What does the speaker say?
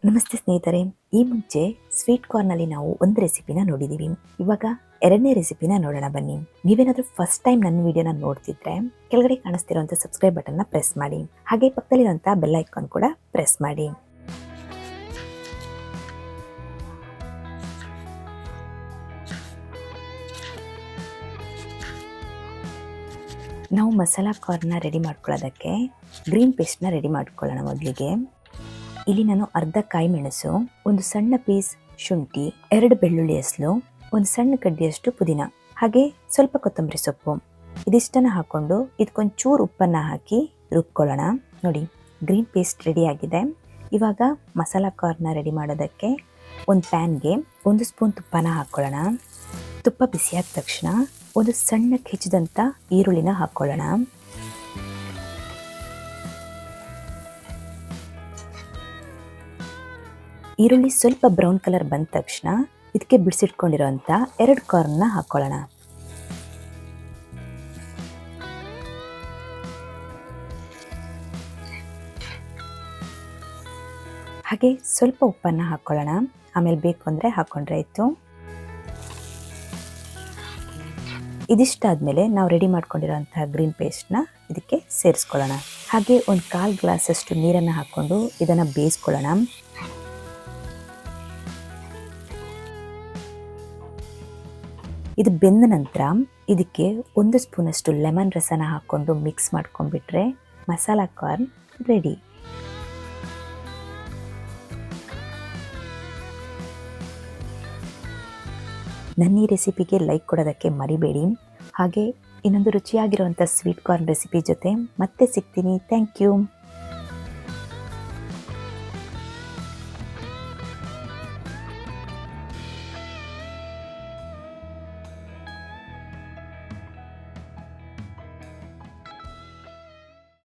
ನಮಸ್ತೆ ಸ್ನೇಹಿತರೆ, ಈ ಮುಂಚೆ ಸ್ವೀಟ್ ಕಾರ್ನಲ್ಲಿ ನಾವು ಒಂದು ರೆಸಿಪಿನ ನೋಡಿದ್ದೀವಿ. ಇವಾಗ ಎರಡನೇ ರೆಸಿಪಿನ ನೋಡೋಣ ಬನ್ನಿ. ನೀವೇನಾದ್ರೂ ಫಸ್ಟ್ ಟೈಮ್ ನನ್ನ ವಿಡಿಯೋನ ನೋಡ್ತಿದ್ರೆ ಕೆಳಗಡೆ ಕಾಣಿಸ್ತಿರುವಂಥ ಸಬ್ಸ್ಕ್ರೈಬ್ ಬಟನ್ನ ಪ್ರೆಸ್ ಮಾಡಿ, ಹಾಗೆ ಪಕ್ಕದಲ್ಲಿರುವಂಥ ಬೆಲ್ ಐಕಾನ್ ಕೂಡ ಪ್ರೆಸ್ ಮಾಡಿ. ನಾವು ಮಸಾಲಾ ಕಾರ್ನ ರೆಡಿ ಮಾಡ್ಕೊಳ್ಳೋದಕ್ಕೆ ಗ್ರೀನ್ ಪೇಸ್ಟ್ನ ರೆಡಿ ಮಾಡ್ಕೊಳ್ಳೋಣ. ಮೊದಲಿಗೆ ಇಲ್ಲಿ ನಾನು ಅರ್ಧ ಕಾಯಿ ಮೆಣಸು, ಒಂದು ಸಣ್ಣ ಪೀಸ್ ಶುಂಠಿ, 2 ಬೆಳ್ಳುಳ್ಳಿ ಹೆಸಲು, ಒಂದು ಸಣ್ಣ ಕಡ್ಡಿಯಷ್ಟು ಪುದೀನ, ಹಾಗೆ ಸ್ವಲ್ಪ ಕೊತ್ತಂಬರಿ ಸೊಪ್ಪು ಇದಿಷ್ಟನ್ನು ಹಾಕೊಂಡು ಇದಕ್ಕೊಂಚೂರು ಉಪ್ಪನ್ನು ಹಾಕಿ ರುಬ್ಕೊಳ್ಳೋಣ. ನೋಡಿ, ಗ್ರೀನ್ ಪೇಸ್ಟ್ ರೆಡಿ ಆಗಿದೆ. ಇವಾಗ ಮಸಾಲಾ ಕಾರ್ನ ರೆಡಿ ಮಾಡೋದಕ್ಕೆ ಒಂದು ಪ್ಯಾನ್ಗೆ 1 ಸ್ಪೂನ್ ತುಪ್ಪನ ಹಾಕ್ಕೊಳ್ಳೋಣ. ತುಪ್ಪ ಬಿಸಿಯಾದ ತಕ್ಷಣ ಒಂದು ಸಣ್ಣಕ್ಕೆ ಹೆಚ್ಚಿದಂಥ ಈರುಳ್ಳಿನ ಹಾಕ್ಕೊಳ್ಳೋಣ. ಈರುಳ್ಳಿ ಸ್ವಲ್ಪ ಬ್ರೌನ್ ಕಲರ್ ಬಂದ ತಕ್ಷಣ ಇದಕ್ಕೆ ಬಿಡಿಸಿಟ್ಕೊಂಡಿರೋಂಥ 2 ಕಾರ್ನ್ನ ಹಾಕ್ಕೊಳ್ಳೋಣ. ಹಾಗೆ ಸ್ವಲ್ಪ ಉಪ್ಪನ್ನು ಹಾಕ್ಕೊಳ್ಳೋಣ. ಆಮೇಲೆ ಬೇಕು ಅಂದರೆ ಹಾಕ್ಕೊಂಡ್ರೆ ಆಯಿತು. ಇದಿಷ್ಟಾದಮೇಲೆ ನಾವು ರೆಡಿ ಮಾಡ್ಕೊಂಡಿರೋಂಥ ಗ್ರೀನ್ ಪೇಸ್ಟ್ನ ಇದಕ್ಕೆ ಸೇರಿಸ್ಕೊಳ್ಳೋಣ. ಹಾಗೆ ಒಂದು 1/4 ಗ್ಲಾಸಷ್ಟು ನೀರನ್ನು ಹಾಕ್ಕೊಂಡು ಇದನ್ನು ಬೇಯಿಸ್ಕೊಳ್ಳೋಣ. ಇದು ಬೆಂದ ನಂತರ ಇದಕ್ಕೆ 1 ಸ್ಪೂನಷ್ಟು ಲೆಮನ್ ರಸನ ಹಾಕ್ಕೊಂಡು ಮಿಕ್ಸ್ ಮಾಡ್ಕೊಂಡ್ಬಿಟ್ರೆ ಮಸಾಲಾ ಕಾರ್ನ್ ರೆಡಿ. ನನ್ನ ಈ ರೆಸಿಪಿಗೆ ಲೈಕ್ ಕೊಡೋದಕ್ಕೆ ಮರಿಬೇಡಿ. ಹಾಗೆ ಇನ್ನೊಂದು ರುಚಿಯಾಗಿರುವಂಥ ಸ್ವೀಟ್ ಕಾರ್ನ್ ರೆಸಿಪಿ ಜೊತೆ ಮತ್ತೆ ಸಿಗ್ತೀನಿ. Thank you.